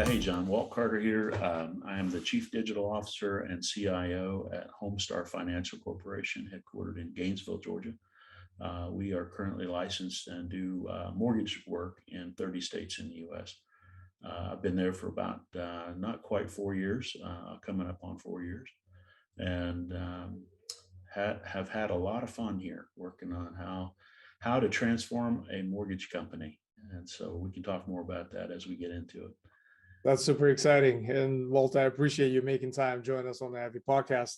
Hey, John, Walt Carter here. I am the Chief Digital Officer and CIO at Homestar Financial Corporation, headquartered in Gainesville, Georgia. We are currently licensed and do mortgage work in 30 states in the U.S. I've been there for about not quite 4 years, coming up on 4 years, and have had a lot of fun here working on how to transform a mortgage company. And so we can talk more about that as we get into it. That's super exciting. And Walt, I appreciate you making time join us on the Happy Podcast.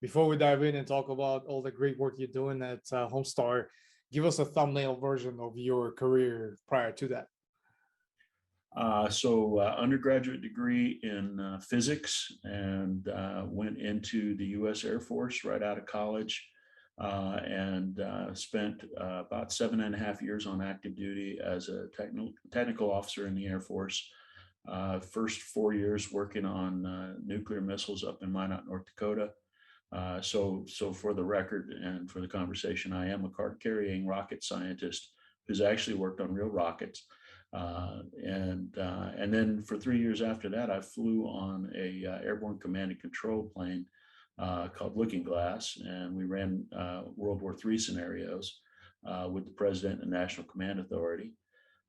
Before we dive in and talk about all the great work you're doing at Homestar, give us a thumbnail version of your career prior to that. Undergraduate degree in physics, and went into the U.S. Air Force right out of college, and spent about 7.5 years on active duty as a technical officer in the Air Force. First 4 years working on nuclear missiles up in Minot, North Dakota. So for the record and for the conversation, I am a card-carrying rocket scientist who's actually worked on real rockets. And then for 3 years after that, I flew on a airborne command and control plane called Looking Glass, and we ran World War III scenarios with the President and National Command Authority.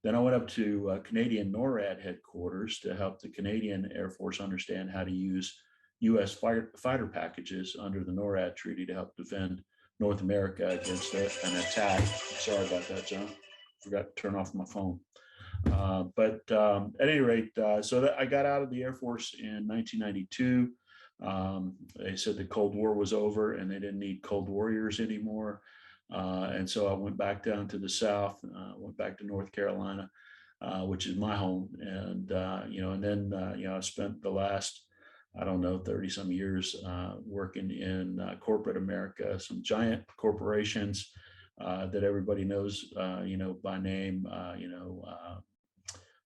Then I went up to Canadian NORAD headquarters to help the Canadian Air Force understand how to use U.S. fighter packages under the NORAD treaty to help defend North America against an attack. Sorry about that, John. Forgot to turn off my phone. But at any rate, I got out of the Air Force in 1992. They said the Cold War was over and they didn't need Cold Warriors anymore. And so I went back down to the South, went back to North Carolina, which is my home. And, I spent the last, 30 some years working in corporate America, some giant corporations that everybody knows, by name,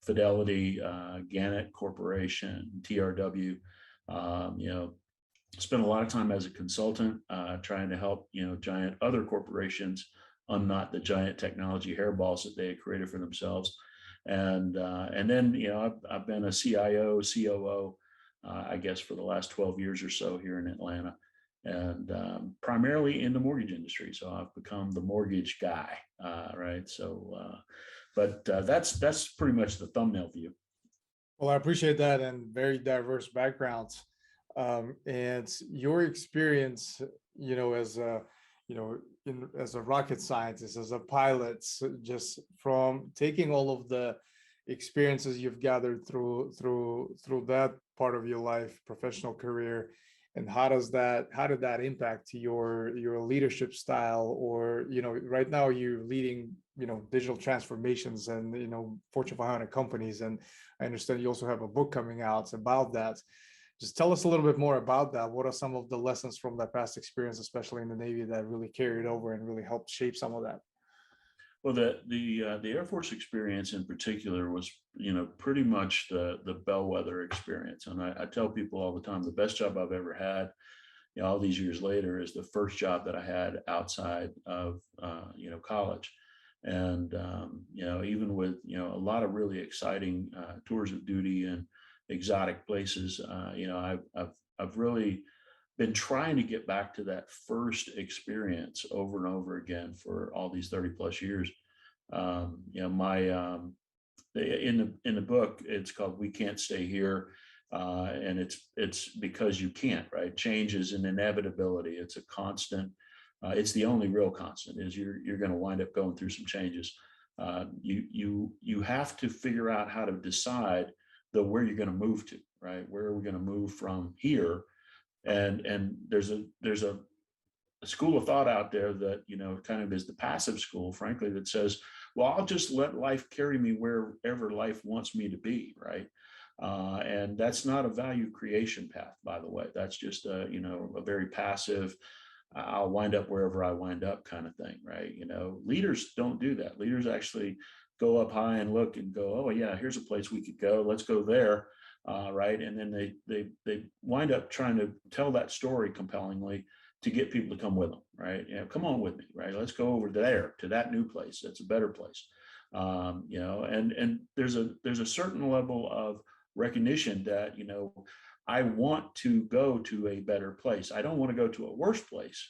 Fidelity, Gannett Corporation, TRW, spent a lot of time as a consultant trying to help giant other corporations unknot the giant technology hairballs that they had created for themselves, and then I've been a CIO, COO, I guess for the last 12 years or so here in Atlanta, and primarily in the mortgage industry. So I've become the mortgage guy, right? So, but that's pretty much the thumbnail view. Well, I appreciate that, and very diverse backgrounds. And your experience, as a rocket scientist, as a pilot, just from taking all of the experiences you've gathered through that part of your life, professional career, and how did that impact your leadership style? Or right now you're leading digital transformations and Fortune 500 companies, and I understand you also have a book coming out about that. Just tell us a little bit more about that. What are some of the lessons from that past experience, especially in the Navy, that really carried over and really helped shape some of that? Well, the Air Force experience in particular was, pretty much the bellwether experience. And I tell people all the time, the best job I've ever had, all these years later, is the first job that I had outside of, college. And, even with, a lot of really exciting tours of duty and exotic places, I've really been trying to get back to that first experience over and over again for all these 30 plus years. In the book, it's called "We Can't Stay Here," and it's because you can't, right? Change is an inevitability. It's a constant. It's the only real constant is you're going to wind up going through some changes. You have to figure out how to decide where you're going to move to, right? Where are we going to move from here? And there's a school of thought out there that kind of is the passive school, frankly, that says, well, I'll just let life carry me wherever life wants me to be, right? And that's not a value creation path, by the way. That's just a very passive, I'll wind up wherever I wind up kind of thing, right? Leaders don't do that. Leaders actually go up high and look and go, oh yeah, here's a place we could go. Let's go there, right? And then they wind up trying to tell that story compellingly to get people to come with them, right? Come on with me, right? Let's go over there to that new place. That's a better place, and there's a certain level of recognition that, I want to go to a better place. I don't want to go to a worse place.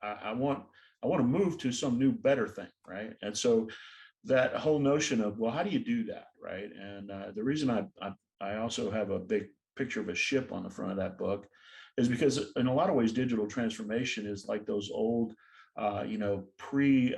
I want to move to some new, better thing, right? And so that whole notion of, well, how do you do that, right? And the reason I also have a big picture of a ship on the front of that book is because in a lot of ways, digital transformation is like those old, pre,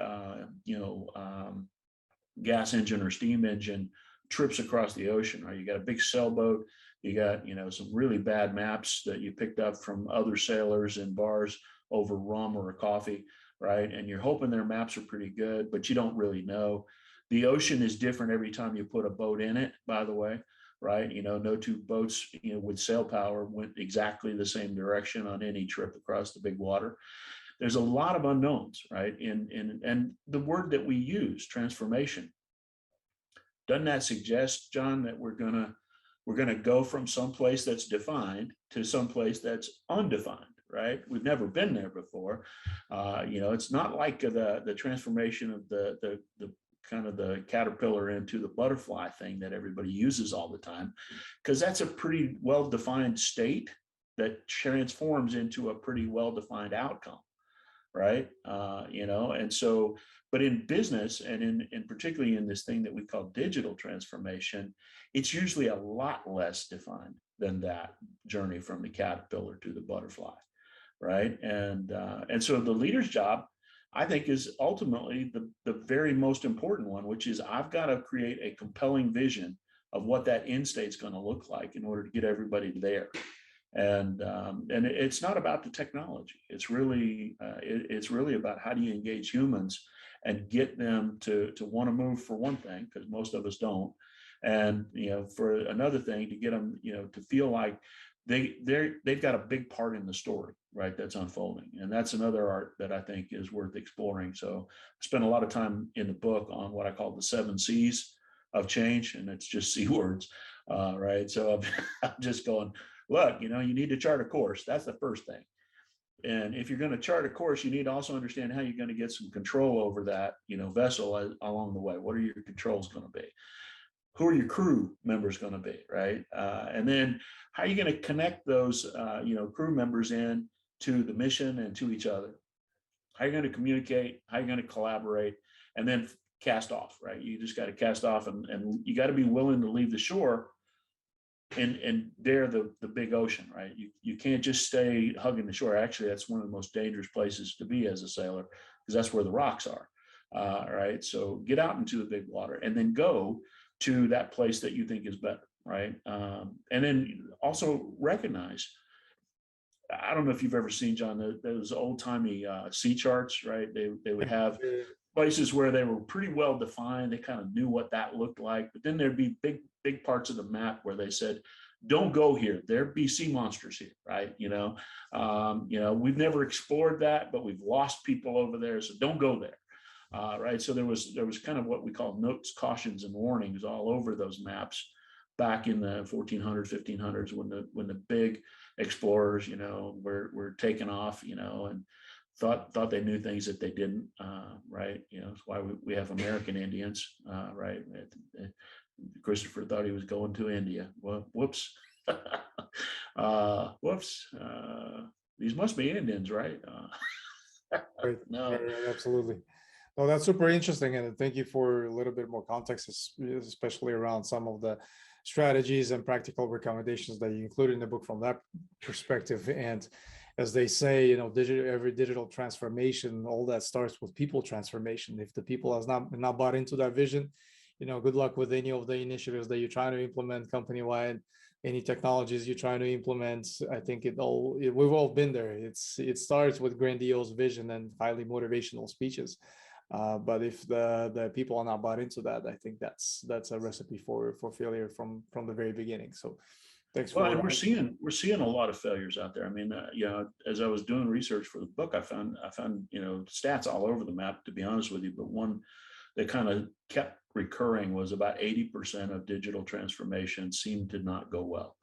gas engine or steam engine trips across the ocean, right? You got a big sailboat, you got, some really bad maps that you picked up from other sailors in bars over rum or coffee, right? And you're hoping their maps are pretty good, but you don't really know. The ocean is different every time you put a boat in it, by the way, right? No two boats, with sail power went exactly the same direction on any trip across the big water. There's a lot of unknowns, right? And the word that we use, transformation, doesn't that suggest, John, that we're gonna go from some place that's defined to some place that's undefined, right? We've never been there before. It's not like the transformation of the kind of the caterpillar into the butterfly thing that everybody uses all the time, because that's a pretty well-defined state that transforms into a pretty well-defined outcome, right? And so, but in business and in particularly in this thing that we call digital transformation, it's usually a lot less defined than that journey from the caterpillar to the butterfly, right? And so the leader's job, I think, is ultimately the very most important one, which is I've got to create a compelling vision of what that end state's going to look like in order to get everybody there. And it's not about the technology. It's really about how do you engage humans and get them to want to move, for one thing, because most of us don't, and for another thing, to get them to feel like they've got a big part in the story, right, that's unfolding. And that's another art that I think is worth exploring. So I spent a lot of time in the book on what I call the 7 C's of change, and it's just C words, right? So I'm just going, look, you need to chart a course. That's the first thing. And if you're going to chart a course, you need to also understand how you're going to get some control over that, vessel along the way. What are your controls going to be? Who are your crew members going to be, right? And then how are you going to connect those, crew members in to the mission and to each other? How are you going to communicate? How are you going to collaborate? And then cast off, right? You just got to cast off, and you got to be willing to leave the shore and dare the big ocean, right? You can't just stay hugging the shore. Actually, that's one of the most dangerous places to be as a sailor, because that's where the rocks are, right? So get out into the big water and then go to that place that you think is better, right? And then also recognize, I don't know if you've ever seen, John, those old-timey sea charts, right? They would have places where they were pretty well defined. They kind of knew what that looked like, but then there'd be big parts of the map where they said, don't go here. There'd be sea monsters here, right? We've never explored that, but we've lost people over there, so don't go there. Right. So there was kind of what we call notes, cautions, and warnings all over those maps back in the 1400s, 1500s, when the big explorers, were taking off, and thought they knew things that they didn't. Right. That's why we have American Indians. Right. Christopher thought he was going to India. Well, whoops. Whoops. These must be Indians, right? Right. No. Right, absolutely. Well, that's super interesting, and thank you for a little bit more context, especially around some of the strategies and practical recommendations that you include in the book from that perspective. And as they say, every digital transformation, all that starts with people transformation. If the people has not bought into that vision, good luck with any of the initiatives that you're trying to implement company-wide, any technologies you're trying to implement. I think we've all been there. It starts with grandiose vision and highly motivational speeches. But if the people are not bought into that, I think that's a recipe for failure from the very beginning. So thanks for. Well, and we're seeing a lot of failures out there. I mean, as I was doing research for the book, I found stats all over the map, to be honest with you. But one that kind of kept recurring was about 80% of digital transformation seemed to not go well.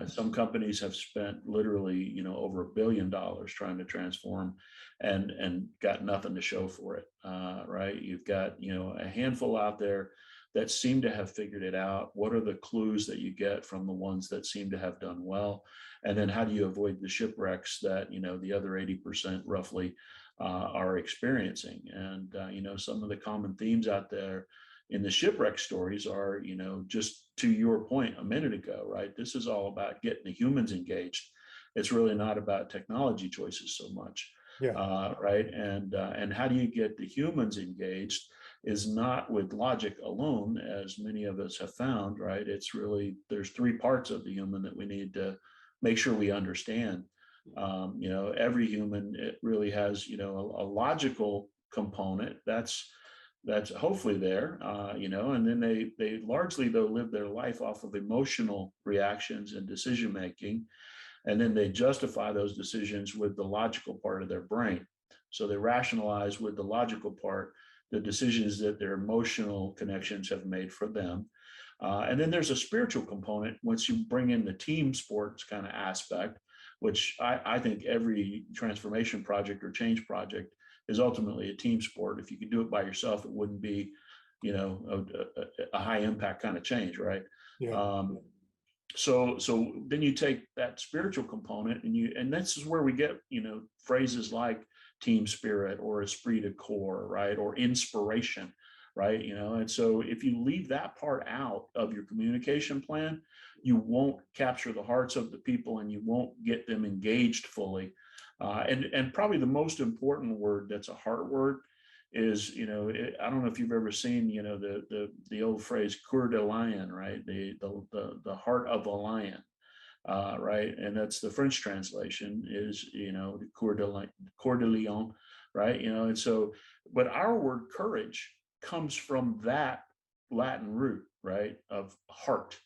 Some companies have spent literally, over $1 billion trying to transform and got nothing to show for it. Right. You've got, a handful out there that seem to have figured it out? What are the clues that you get from the ones that seem to have done well? And then how do you avoid the shipwrecks that, the other 80% roughly are experiencing? And, some of the common themes out there in the shipwreck stories are, just to your point a minute ago, right? This is all about getting the humans engaged. It's really not about technology choices so much. Yeah. Right. And how do you get the humans engaged is not with logic alone, as many of us have found, right? It's really, there's three parts of the human that we need to make sure we understand. Every human, it really has, a logical component that's hopefully there, and then they largely though live their life off of emotional reactions and decision making. And then they justify those decisions with the logical part of their brain. So they rationalize with the logical part the decisions that their emotional connections have made for them. And then there's a spiritual component once you bring in the team sports kind of aspect, which I think every transformation project or change project is ultimately a team sport. If you could do it by yourself, it wouldn't be, a high impact kind of change, right? Yeah. So then you take that spiritual component and this is where we get, phrases like team spirit or esprit de corps, right? Or inspiration, right? And so if you leave that part out of your communication plan, you won't capture the hearts of the people and you won't get them engaged fully. And probably the most important word that's a heart word is, I don't know if you've ever seen, the old phrase "Coeur de lion," right? The heart of a lion, right? And that's the French translation is, the Coeur de lion, right? And so, but our word courage comes from that Latin root, right? Of heart.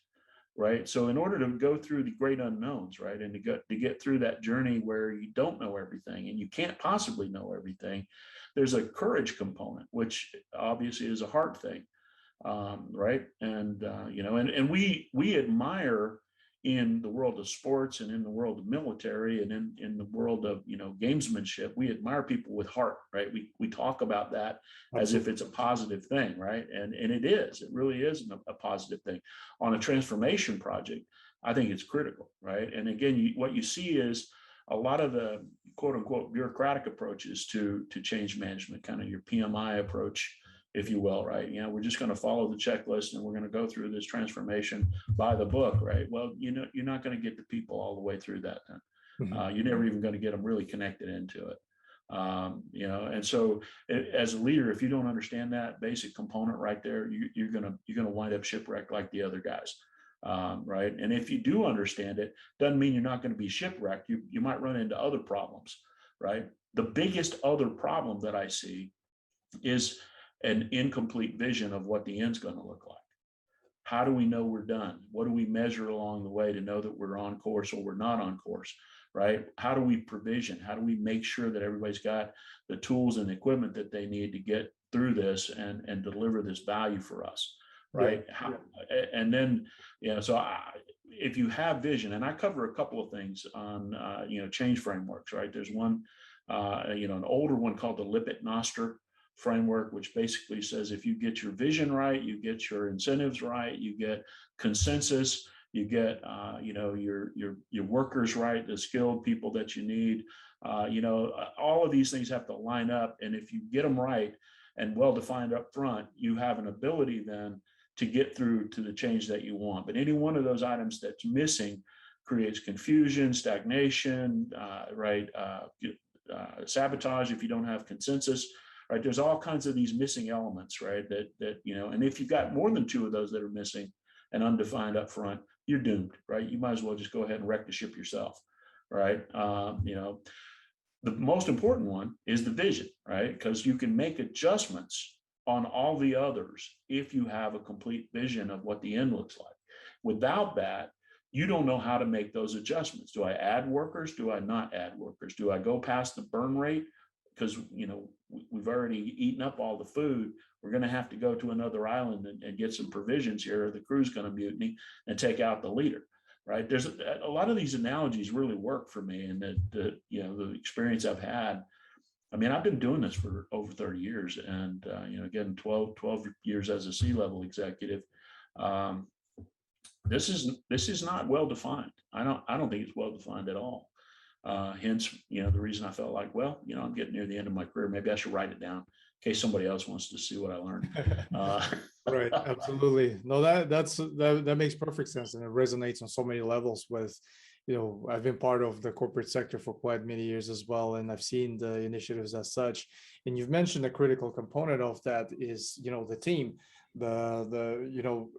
Right. So in order to go through the great unknowns, right, and to get through that journey where you don't know everything and you can't possibly know everything, there's a courage component, which obviously is a heart thing, right? And and we admire in the world of sports and in the world of military and in the world of gamesmanship, we admire people with heart, right? We talk about that as if it's a positive thing, right? And it is, it really is a positive thing. On a transformation project, I think it's critical, right? And again, what you see is a lot of the quote unquote bureaucratic approaches to change management, kind of your PMI approach, if you will, right? We're just going to follow the checklist and we're going to go through this transformation by the book, right? Well, you're not going to get the people all the way through that. Then you're never even going to get them really connected into it. And so as a leader, if you don't understand that basic component right there, you're going to wind up shipwrecked like the other guys. Right. And if you do understand it, doesn't mean you're not going to be shipwrecked. You might run into other problems, right? The biggest other problem that I see is an incomplete vision of what the end's going to look like. How do we know we're done? What do we measure along the way to know that we're on course or we're not on course, right? How do we provision? How do we make sure that everybody's got the tools and equipment that they need to get through this and deliver this value for us, right? And then, so if you have vision, and I cover a couple of things on, change frameworks, right? There's one, an older one called the Lippitt-Noster framework, which basically says if you get your vision right, you get your incentives right, you get consensus, you get your workers right, the skilled people that you need, all of these things have to line up, and if you get them right and well defined up front, you have an ability then to get through to the change that you want. But any one of those items that's missing creates confusion, stagnation, sabotage if you don't have consensus. Right, there's all kinds of these missing elements, right? That and if you've got more than two of those that are missing and undefined up front, you're doomed, right? You might as well just go ahead and wreck the ship yourself, right? The most important one is the vision, right? Because you can make adjustments on all the others if you have a complete vision of what the end looks like. Without that, you don't know how to make those adjustments. Do I add workers? Do I not add workers? Do I go past the burn rate? Because we've already eaten up all the food. We're going to have to go to another island and get some provisions here, or the crew's going to mutiny and take out the leader. Right? There's a lot of these analogies really work for me, and the experience I've had I mean, I've been doing this for over 30 years, and again, 12 years as a C-level executive. Um, this is not well defined. I don't think it's well defined at all. Hence, the reason I felt like, well, I'm getting near the end of my career. Maybe I should write it down in case somebody else wants to see what I learned. Right, absolutely. No, that makes perfect sense, and it resonates on so many levels with, I've been part of the corporate sector for quite many years as well, and I've seen the initiatives as such. And you've mentioned a critical component of that is, the team,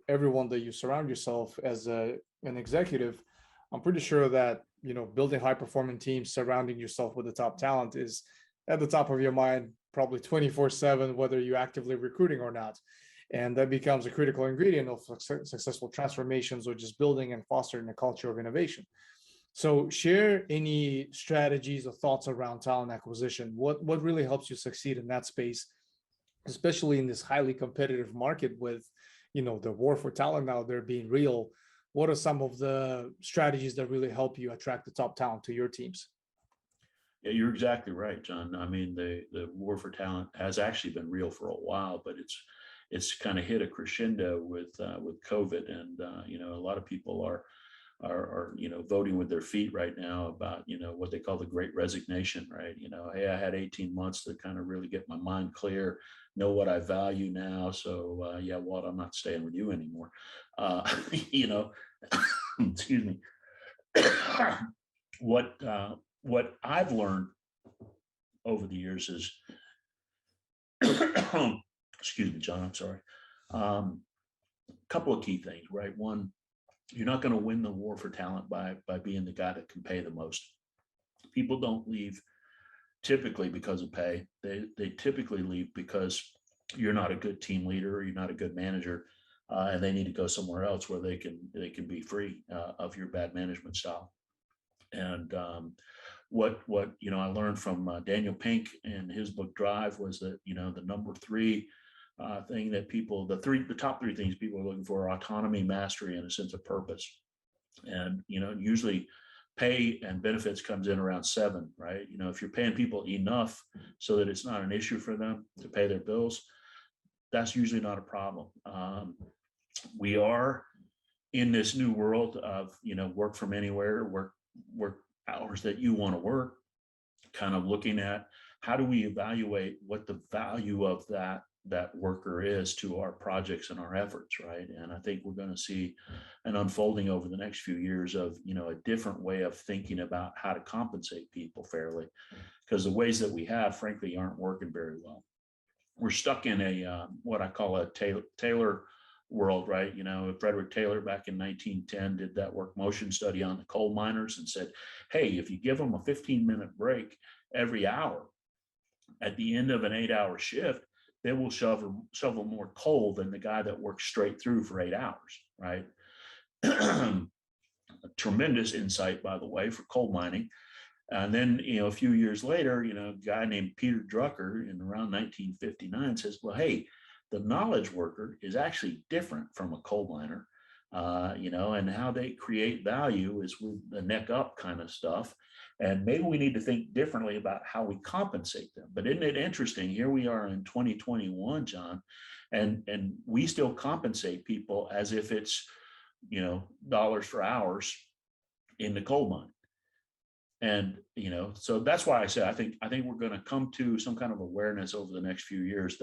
everyone that you surround yourself as an executive. I'm pretty sure that, building high performing teams, surrounding yourself with the top talent is at the top of your mind, probably 24/7, whether you're actively recruiting or not. And that becomes a critical ingredient of successful transformations or just building and fostering a culture of innovation. So share any strategies or thoughts around talent acquisition. What really helps you succeed in that space, especially in this highly competitive market with, the war for talent out there being real? What are some of the strategies that really help you attract the top talent to your teams? Yeah, you're exactly right, John. I mean, the war for talent has actually been real for a while, but it's kind of hit a crescendo with COVID, and a lot of people are voting with their feet right now about what they call the Great Resignation, right? Hey, I had 18 months to kind of really get my mind clear, know what I value now. So yeah, Walt, I'm not staying with you anymore. You know, excuse me. What I've learned over the years is, excuse me, John, I'm sorry. A couple of key things, right? One, you're not going to win the war for talent by being the guy that can pay the most. People don't leave typically because of pay. They typically leave because you're not a good team leader or you're not a good manager, and they need to go somewhere else where they can be free of your bad management style. And what I learned from Daniel Pink in his book Drive was that the number three thing that the top three things people are looking for are autonomy, mastery, and a sense of purpose. And usually pay and benefits comes in around 7, right? If you're paying people enough so that it's not an issue for them to pay their bills, that's usually not a problem. We are in this new world of work from anywhere, work hours that you want to work, kind of looking at how do we evaluate what the value of that worker is to our projects and our efforts, right? And I think we're going to see an unfolding over the next few years of a different way of thinking about how to compensate people fairly, because the ways that we have, frankly, aren't working very well. We're stuck in a what I call a Taylor world, right? Frederick Taylor back in 1910 did that work motion study on the coal miners and said, hey, if you give them a 15-minute break every hour at the end of an 8-hour shift, they will shovel more coal than the guy that works straight through for 8 hours, right? A tremendous insight, by the way, for coal mining. And then, a few years later, a guy named Peter Drucker in around 1959 says, well, hey, the knowledge worker is actually different from a coal miner, and how they create value is with the neck up kind of stuff. And maybe we need to think differently about how we compensate them. But isn't it interesting? Here we are in 2021, John, and we still compensate people as if it's, dollars for hours in the coal mine. And so that's why I say I think we're going to come to some kind of awareness over the next few years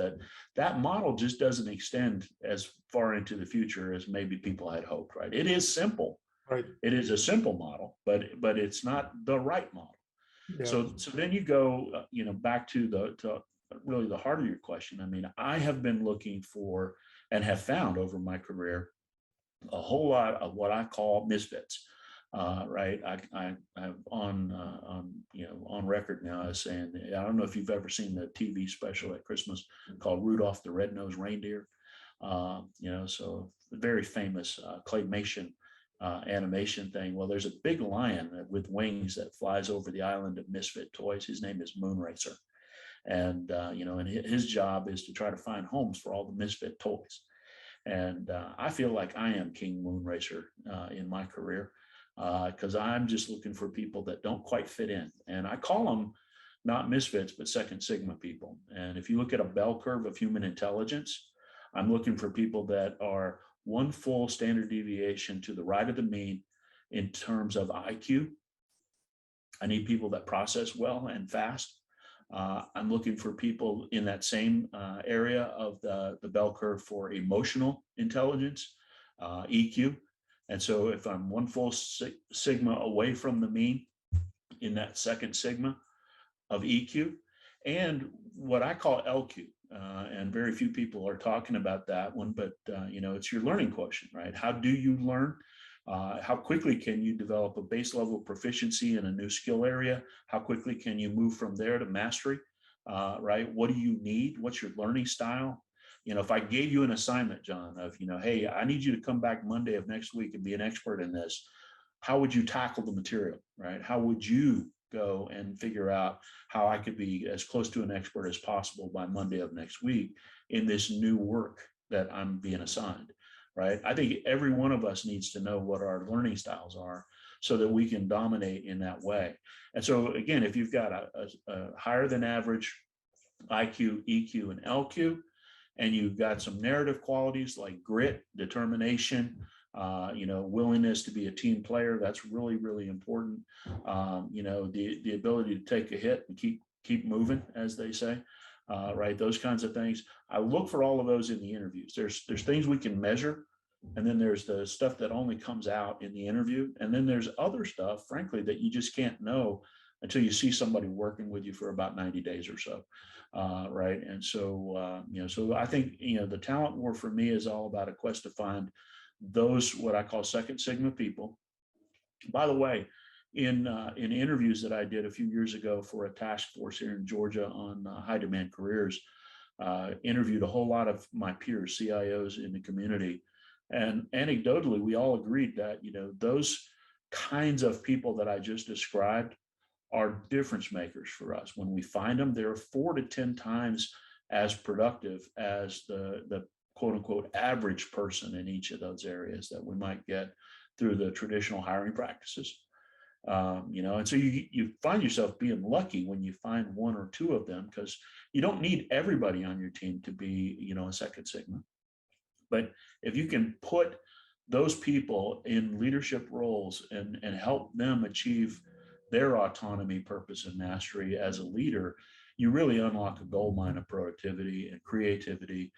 that model just doesn't extend as far into the future as maybe people had hoped. Right? It is simple. Right. It is a simple model, but it's not the right model. Yeah. So then you go back to really the heart of your question. I mean, I have been looking for and have found over my career a whole lot of what I call misfits. Right. I'm on record now as saying, I don't know if you've ever seen the TV special at Christmas called Rudolph the Red-Nosed Reindeer. So very famous claymation animation thing. Well, there's a big lion with wings that flies over the island of misfit toys. His name is Moonracer. And, and his job is to try to find homes for all the misfit toys. And I feel like I am King Moonracer in my career. Because I'm just looking for people that don't quite fit in. And I call them not misfits, but second sigma people. And if you look at a bell curve of human intelligence, I'm looking for people that are one full standard deviation to the right of the mean in terms of IQ. I need people that process well and fast. I'm looking for people in that same area of the bell curve for emotional intelligence, EQ. And so if I'm one full sigma away from the mean in that second sigma of EQ, and what I call LQ, and very few people are talking about that one, but it's your learning quotient, right? How do you learn? How quickly can you develop a base level proficiency in a new skill area? How quickly can you move from there to mastery, right? What do you need? What's your learning style? If I gave you an assignment, John, of, hey, I need you to come back Monday of next week and be an expert in this, how would you tackle the material, right? How would you go and figure out how I could be as close to an expert as possible by Monday of next week in this new work that I'm being assigned, right? I think every one of us needs to know what our learning styles are so that we can dominate in that way. And so again, if you've got a higher than average IQ, EQ, and LQ, and you've got some narrative qualities like grit, determination, willingness to be a team player, that's really, really important. The ability to take a hit and keep moving, as they say, right? Those kinds of things. I look for all of those in the interviews. There's things we can measure, and then there's the stuff that only comes out in the interview, and then there's other stuff, frankly, that you just can't know until you see somebody working with you for about 90 days or so. Right. And so, so I think, the talent war for me is all about a quest to find those, what I call second sigma people. By the way, in interviews that I did a few years ago for a task force here in Georgia on high demand careers, interviewed a whole lot of my peers, CIOs in the community. And anecdotally, we all agreed that, those kinds of people that I just described are difference makers for us. When we find them, they're 4 to 10 times as productive as the quote unquote average person in each of those areas that we might get through the traditional hiring practices. And so you find yourself being lucky when you find one or two of them, because you don't need everybody on your team to be, a second sigma. But if you can put those people in leadership roles and help them achieve their autonomy, purpose, and mastery as a leader, you really unlock a gold mine of productivity and creativity,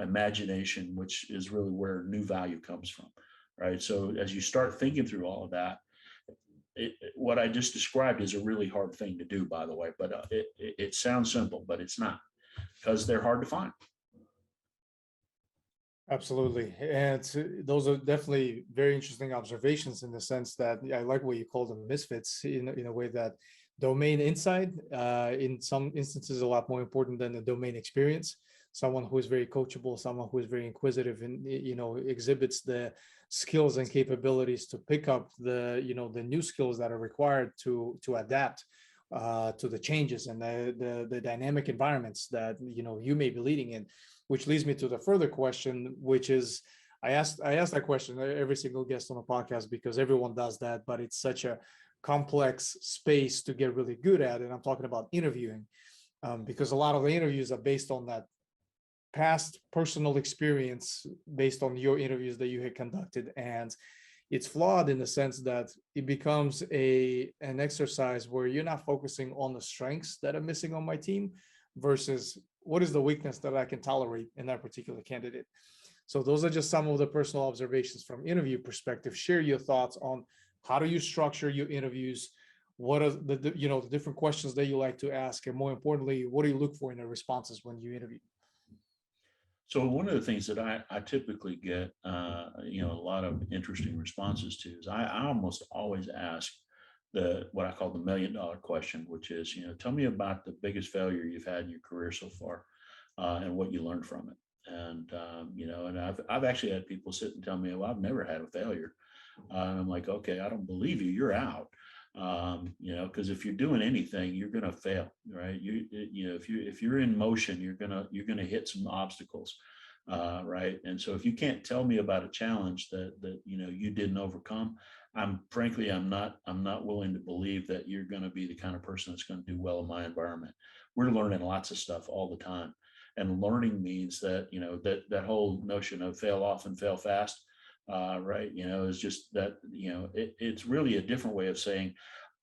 imagination, which is really where new value comes from, right? So as you start thinking through all of that, what I just described is a really hard thing to do, by the way, but it sounds simple, but it's not, because they're hard to find. Absolutely. And those are definitely very interesting observations in the sense that I like what you call them misfits in a way that domain insight, in some instances, a lot more important than the domain experience. Someone who is very coachable, someone who is very inquisitive and, exhibits the skills and capabilities to pick up the new skills that are required to adapt to the changes and the dynamic environments that, you may be leading in. Which leads me to the further question, which is, I asked that question every single guest on the podcast because everyone does that, but it's such a complex space to get really good at. And I'm talking about interviewing, because a lot of the interviews are based on that past personal experience, based on your interviews that you had conducted. And it's flawed in the sense that it becomes an exercise where you're not focusing on the strengths that are missing on my team versus what is the weakness that I can tolerate in that particular candidate. So those are just some of the personal observations from interview perspective. Share your thoughts on how do you structure your interviews? What are the different questions that you like to ask? And more importantly, what do you look for in the responses when you interview? So one of the things that I typically get, a lot of interesting responses to is I almost always ask what I call the $1 million question, which is, tell me about the biggest failure you've had in your career so far, and what you learned from it. And, and I've actually had people sit and tell me, well, I've never had a failure. And I'm like, okay, I don't believe you, you're out. Because if you're doing anything, you're going to fail, right? If you're in motion, you're going to hit some obstacles. Right. And so if you can't tell me about a challenge that you didn't overcome, frankly, I'm not willing to believe that you're going to be the kind of person that's going to do well in my environment. We're learning lots of stuff all the time. And learning means that, that whole notion of fail often, fail fast, right? Is just that, it's really a different way of saying,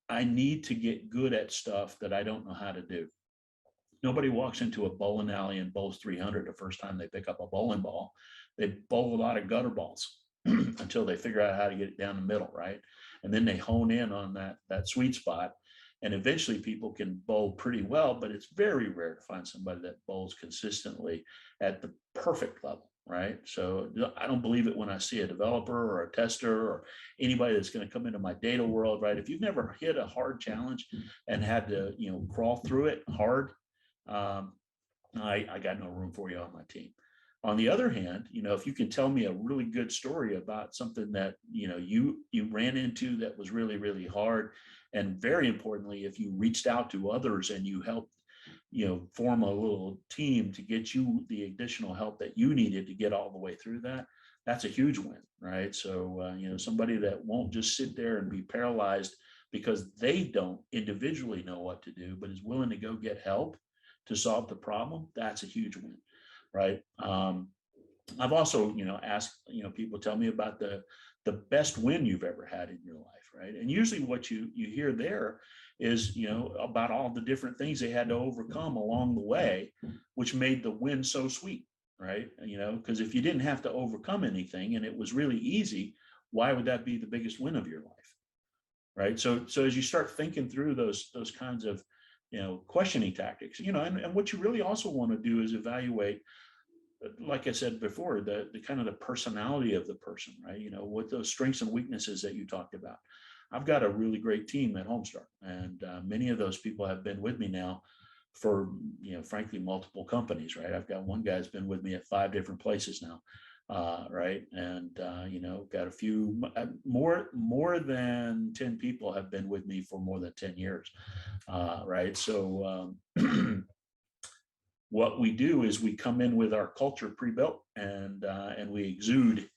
I need to get good at stuff that I don't know how to do. Nobody walks into a bowling alley and bowls 300 the first time they pick up a bowling ball. They bowl a lot of gutter balls until they figure out how to get it down the middle, right? And then they hone in on that sweet spot. And eventually people can bowl pretty well, but it's very rare to find somebody that bowls consistently at the perfect level, right? So I don't believe it when I see a developer or a tester or anybody that's going to come into my data world, right? If you've never hit a hard challenge and had to, crawl through it hard, I got no room for you on my team. On the other hand, if you can tell me a really good story about something that, you ran into that was really, really hard, and very importantly, if you reached out to others and you helped, form a little team to get you the additional help that you needed to get all the way through that, that's a huge win, right? So, somebody that won't just sit there and be paralyzed because they don't individually know what to do, but is willing to go get help to solve the problem, that's a huge win, right? I've also, asked, people tell me about the best win you've ever had in your life, right? And usually what you hear there is, about all the different things they had to overcome along the way, which made the win so sweet, right? Because if you didn't have to overcome anything and it was really easy, why would that be the biggest win of your life, right? So as you start thinking through those kinds of questioning tactics, and what you really also want to do is evaluate, like I said before, the kind of the personality of the person, right? What those strengths and weaknesses that you talked about. I've got a really great team at Homestar, and many of those people have been with me now for, frankly, multiple companies, right? I've got one guy that's been with me at 5 different places now, right? And, got a few more than 10 people have been with me for more than 10 years, right? So what we do is we come in with our culture pre-built, and we exude,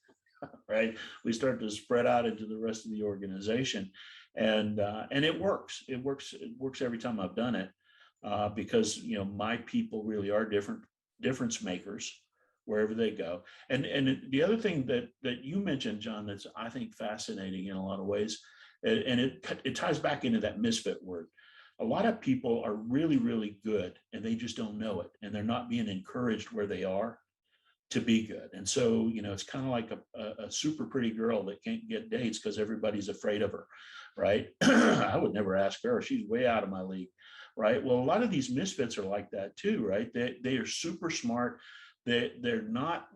right? We start to spread out into the rest of the organization, and it works. It works every time I've done it, because my people really are difference makers wherever they go. And the other thing that you mentioned, John, that's I think fascinating in a lot of ways, and it ties back into that misfit word. A lot of people are really, really good and they just don't know it, and they're not being encouraged where they are to be good. And so, it's kind of like a super pretty girl that can't get dates because everybody's afraid of her, right? I would never ask her. She's way out of my league, right? Well, a lot of these misfits are like that too, right? They are super smart. They're not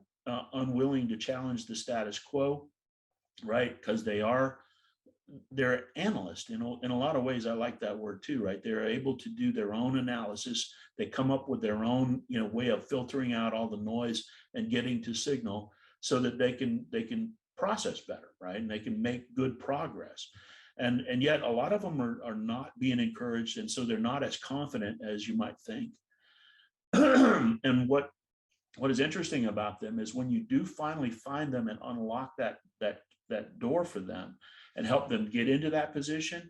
unwilling to challenge the status quo, right? Because they're analysts. In a lot of ways. I like that word too, right? They're able to do their own analysis. They come up with their own, way of filtering out all the noise and getting to signal so that they can process better, right? And they can make good progress. And yet a lot of them are not being encouraged. And so they're not as confident as you might think. And what is interesting about them is when you do finally find them and unlock that door for them and help them get into that position,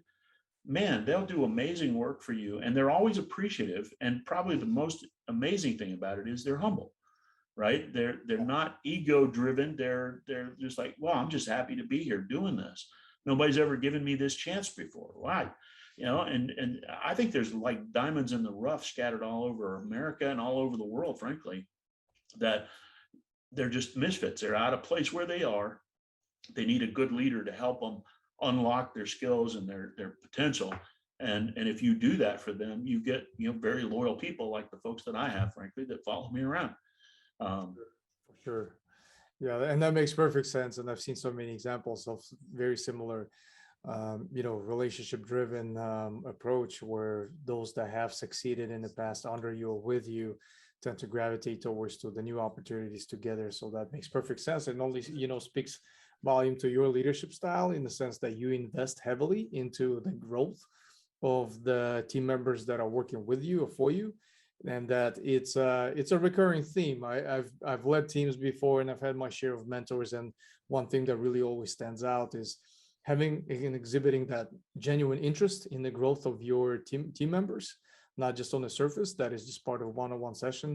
man, they'll do amazing work for you. And they're always appreciative. And probably the most amazing thing about it is they're humble, right? They're not ego driven. They're just like, well, I'm just happy to be here doing this. Nobody's ever given me this chance before. Why? And I think there's like diamonds in the rough scattered all over America and all over the world, frankly, that they're just misfits. They're out of place where they are. They need a good leader to help them unlock their skills and their potential. And if you do that for them, you get very loyal people like the folks that I have, frankly, that follow me around. For sure. Yeah, and that makes perfect sense. And I've seen so many examples of very similar, relationship-driven approach where those that have succeeded in the past under you or with you tend to gravitate towards to the new opportunities together. So that makes perfect sense, and only speaks volume to your leadership style in the sense that you invest heavily into the growth of the team members that are working with you or for you, and that it's a recurring theme. I've led teams before, and I've had my share of mentors, and one thing that really always stands out is having and exhibiting that genuine interest in the growth of your team members, not just on the surface, that is just part of a one-on-one session,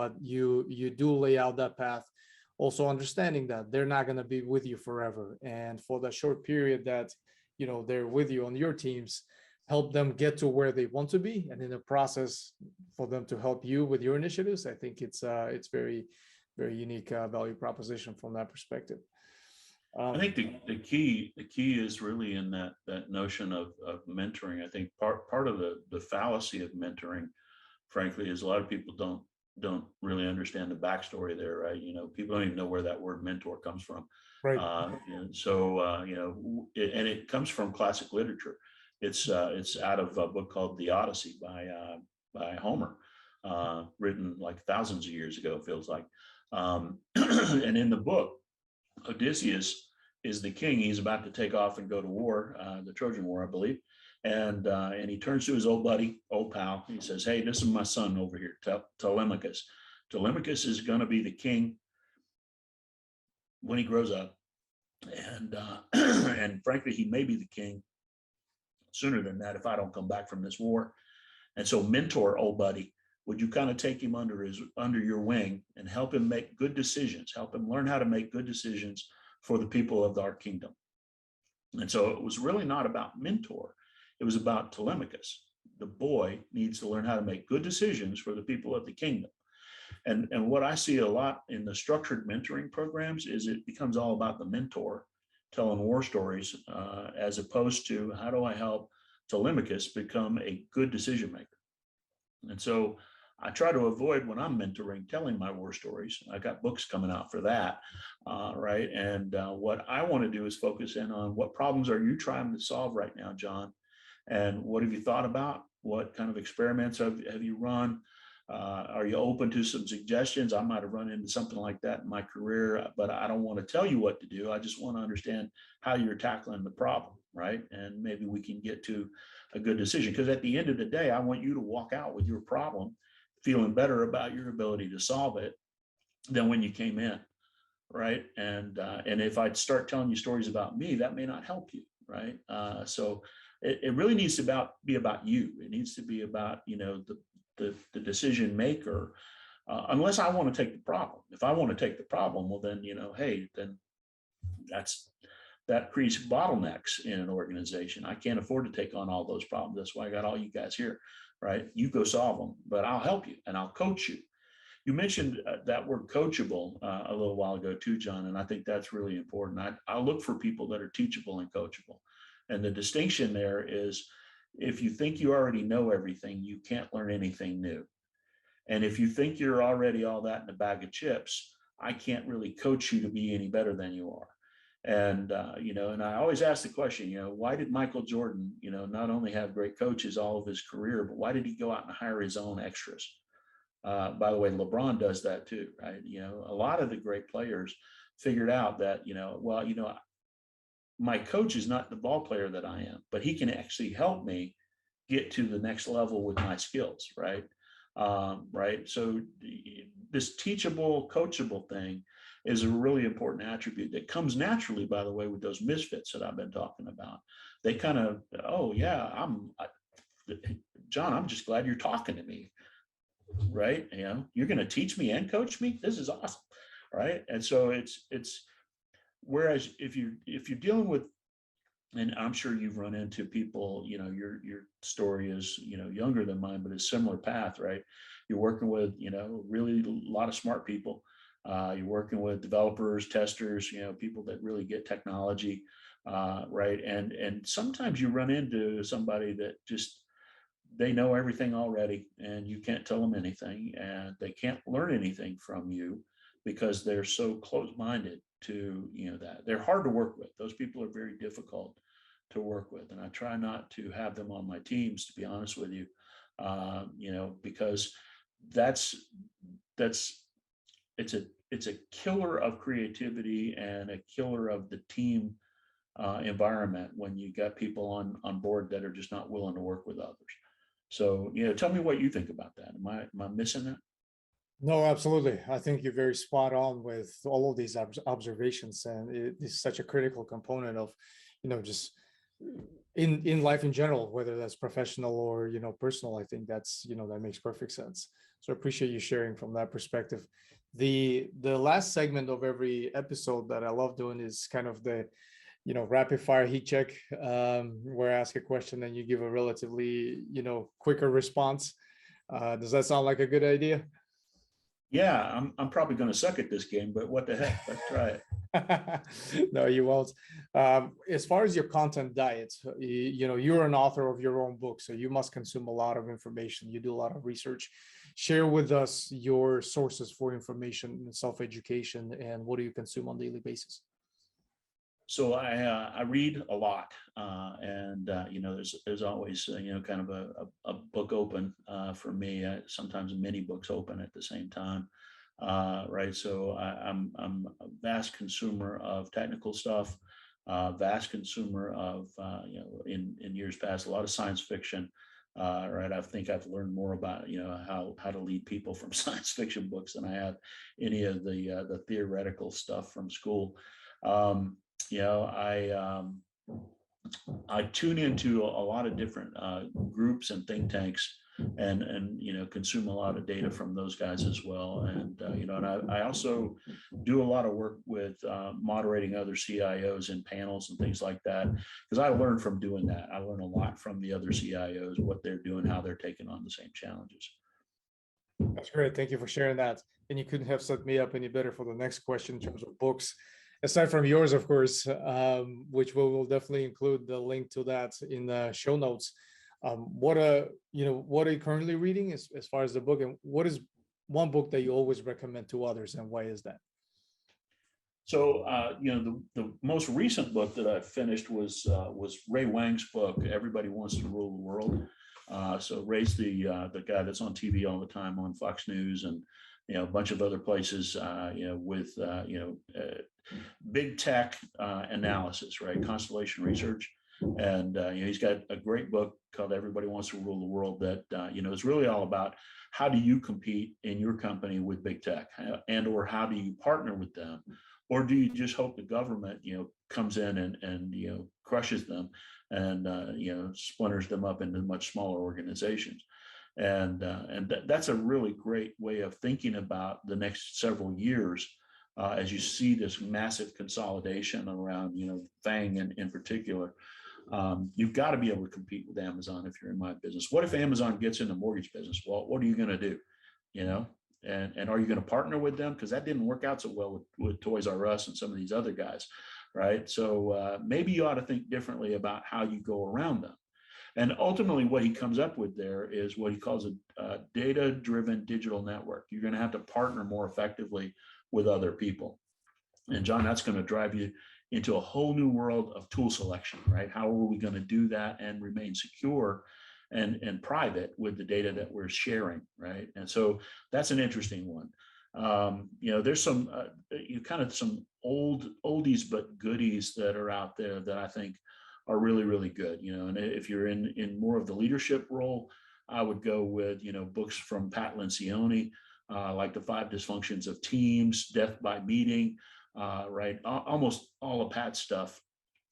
but you do lay out that path, also understanding that they're not going to be with you forever, and for that short period that they're with you on your teams, help them get to where they want to be, and in the process for them to help you with your initiatives. I think it's very, very unique value proposition from that perspective. I think the key is really in that notion of mentoring. I think part of the fallacy of mentoring, frankly, is a lot of people don't really understand the backstory there, right? People don't even know where that word mentor comes from. Right. And so and it comes from classic literature. It's out of a book called The Odyssey by Homer, written like thousands of years ago, it feels like. And in the book, Odysseus is the king. He's about to take off and go to war, the Trojan War, I believe. And he turns to his old buddy, old pal. He says, "Hey, this is my son over here, Telemachus. Telemachus is going to be the king when he grows up, and and frankly, he may be the king sooner than that if I don't come back from this war. And so, mentor, old buddy, would you kind of take him under your wing and help him make good decisions, help him learn how to make good decisions for the people of our kingdom?" And so it was really not about mentor. It was about Telemachus. The boy needs to learn how to make good decisions for the people of the kingdom. And what I see a lot in the structured mentoring programs is it becomes all about the mentor telling war stories, as opposed to how do I help Telemachus become a good decision maker. And so I try to avoid, when I'm mentoring, telling my war stories. I got books coming out for that, right? And what I want to do is focus in on what problems are you trying to solve right now, John? And what have you thought about? What kind of experiments have you run? Are you open to some suggestions? I might have run into something like that in my career, but I don't want to tell you what to do. I just want to understand how you're tackling the problem, right? And maybe we can get to a good decision. Because at the end of the day, I want you to walk out with your problem feeling better about your ability to solve it than when you came in, right? And if I start telling you stories about me, that may not help you, right? So it really needs to be about you. It needs to be about the decision maker, unless I want to take the problem. If I want to take the problem, well then hey, then that creates bottlenecks in an organization. I can't afford to take on all those problems. That's why I got all you guys here, right? You go solve them, but I'll help you and I'll coach you. You mentioned that word coachable a little while ago too, John, and I think that's really important. I look for people that are teachable and coachable. And the distinction there is, if you think you already know everything, you can't learn anything new. And if you think you're already all that in a bag of chips, I can't really coach you to be any better than you are. And, and I always ask the question, why did Michael Jordan, not only have great coaches all of his career, but why did he go out and hire his own extras? By the way, LeBron does that too, right? A lot of the great players figured out that, my coach is not the ball player that I am, but he can actually help me get to the next level with my skills, right? Right. So this teachable, coachable thing is a really important attribute that comes naturally, by the way, with those misfits that I've been talking about. They kind of, oh yeah, John, I'm just glad you're talking to me, right? You're going to teach me and coach me. This is awesome, right? And so it's whereas if you're dealing with, and I'm sure you've run into people, your story is, younger than mine, but a similar path, right? You're working with, really a lot of smart people. You're working with developers, testers, people that really get technology, right? And sometimes you run into somebody that just, they know everything already and you can't tell them anything, and they can't learn anything from you because they're so close-minded to, that. They're hard to work with. Those people are very difficult to work with. And I try not to have them on my teams, to be honest with you, because it's a killer of creativity and a killer of the team environment when you got people on board that are just not willing to work with others. So, tell me what you think about that. Am I missing that? No, absolutely. I think you're very spot on with all of these observations, and it is such a critical component of, just in life in general, whether that's professional or, personal. I think that's, that makes perfect sense. So I appreciate you sharing from that perspective. The last segment of every episode that I love doing is kind of the, rapid fire heat check, where I ask a question and you give a relatively, quicker response. Does that sound like a good idea? Yeah, I'm probably going to suck at this game, but what the heck? Let's try it. No, you won't. As far as your content diet, you're an author of your own book, so you must consume a lot of information. You do a lot of research. Share with us your sources for information and self-education, and what do you consume on a daily basis? So I read a lot, and there's always kind of a book open for me. Sometimes many books open at the same time, right? So I'm a vast consumer of technical stuff, vast consumer of in years past a lot of science fiction. Right, I think I've learned more about how to lead people from science fiction books than I have any of the theoretical stuff from school. You know, I tune into a lot of different groups and think tanks, and consume a lot of data from those guys as well. And and I also do a lot of work with moderating other CIOs in panels and things like that, because I learn from doing that. I learn a lot from the other CIOs, what they're doing, how they're taking on the same challenges. That's great. Thank you for sharing that. And you couldn't have set me up any better for the next question in terms of books, aside from yours, of course, which we will definitely include the link to that in the show notes. What what are you currently reading as far as the book, and what is one book that you always recommend to others, and why is that? So, the most recent book that I finished was Ray Wang's book, Everybody Wants to Rule the World. So Ray's the guy that's on TV all the time on Fox News and a bunch of other places, with big tech analysis, right? Constellation research, and he's got a great book called Everybody Wants to Rule the World that is really all about how do you compete in your company with big tech, and or how do you partner with them, or do you just hope the government comes in and crushes them and splinters them up into much smaller organizations. And that's a really great way of thinking about the next several years, as you see this massive consolidation around FANG in particular. You've got to be able to compete with Amazon if you're in my business. What if Amazon gets in the mortgage business? Well, what are you going to do? And are you going to partner with them? Because that didn't work out so well with Toys R Us and some of these other guys, right? So maybe you ought to think differently about how you go around them. And ultimately, what he comes up with there is what he calls a data-driven digital network. You're going to have to partner more effectively with other people. And John, that's going to drive you into a whole new world of tool selection, right? How are we going to do that and remain secure and private with the data that we're sharing, right? And so that's an interesting one. There's some kind of some oldies but goodies that are out there that I think are really, really good. And if you're in more of the leadership role, I would go with books from Pat Lencioni, like The 5 Dysfunctions of Teams, Death by Meeting, right? Almost all of Pat's stuff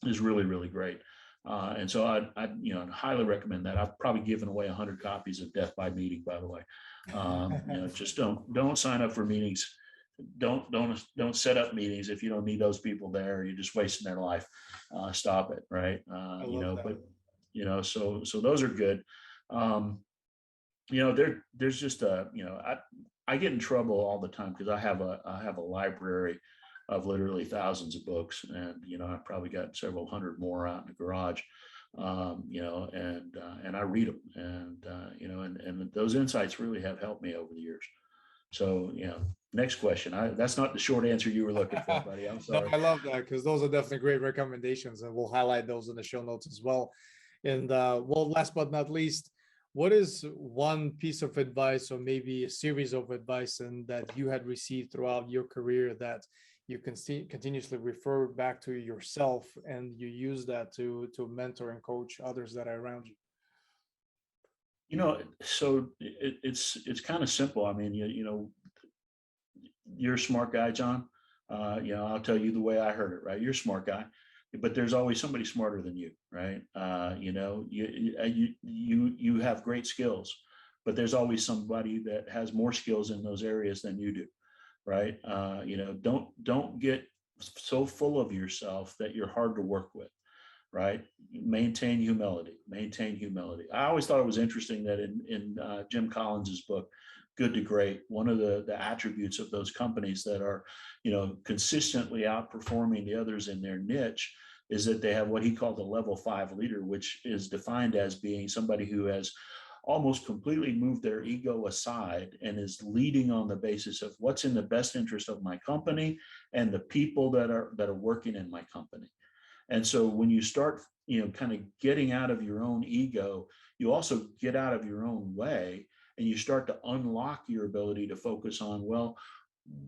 is really, really great. And so I'd highly recommend that. I've probably given away 100 copies of Death by Meeting, by the way. Just don't sign up for meetings. Don't set up meetings if you don't need those people there. You're just wasting their life. Stop it, right? So those are good. There's just I get in trouble all the time because I have a library of literally thousands of books, and I've probably got several hundred more out in the garage, and I read them, and those insights really have helped me over the years. So next question. That's not the short answer you were looking for, buddy. I'm sorry. No, I love that, because those are definitely great recommendations, and we'll highlight those in the show notes as well. And well, last but not least, what is one piece of advice, or maybe a series of advice, and that you had received throughout your career that you can continuously refer back to yourself, and you use that to mentor and coach others that are around you? So it's kind of simple. I mean, you're a smart guy, John. I'll tell you the way I heard it, right? You're a smart guy. but there's always somebody smarter than you, right? You have great skills, but there's always somebody that has more skills in those areas than you do, right? Don't get so full of yourself that you're hard to work with, right? Maintain humility. Maintain humility. I always thought it was interesting that in Jim Collins's book, Good to Great, one of the attributes of those companies that are, consistently outperforming the others in their niche is that they have what he called the level 5 leader, which is defined as being somebody who has almost completely moved their ego aside and is leading on the basis of what's in the best interest of my company and the people that are working in my company. And so when you start, kind of getting out of your own ego, you also get out of your own way and you start to unlock your ability to focus on, well,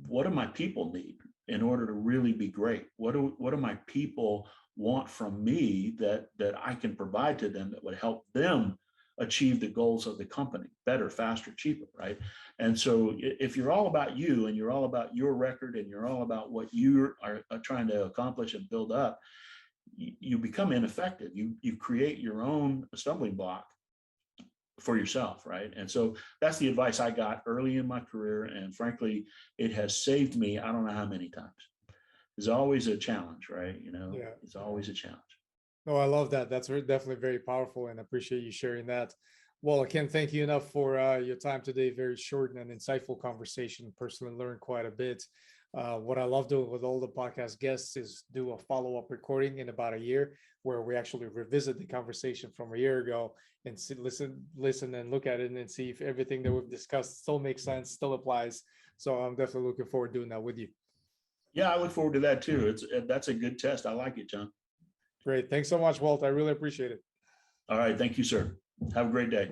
what do my people need in order to really be great? What do my people want from me that I can provide to them that would help them achieve the goals of the company better, faster, cheaper, right? And so if you're all about you and you're all about your record and you're all about what you are trying to accomplish and build up, you become ineffective. You create your own stumbling block for yourself, right? And so that's the advice I got early in my career, and frankly, it has saved me I don't know how many times. There's always a challenge, right? Yeah. It's always a challenge. No, I love that. That's definitely very powerful, and I appreciate you sharing that. Well, I can't thank you enough for your time today. Very short and insightful conversation. Personally learned quite a bit. What I love doing with all the podcast guests is do a follow-up recording in about a year where we actually revisit the conversation from a year ago and listen and look at it and see if everything that we've discussed still makes sense, still applies. So I'm definitely looking forward to doing that with you. Yeah, I look forward to that too. That's a good test. I like it, John. Great. Thanks so much, Walt. I really appreciate it. All right. Thank you, sir. Have a great day.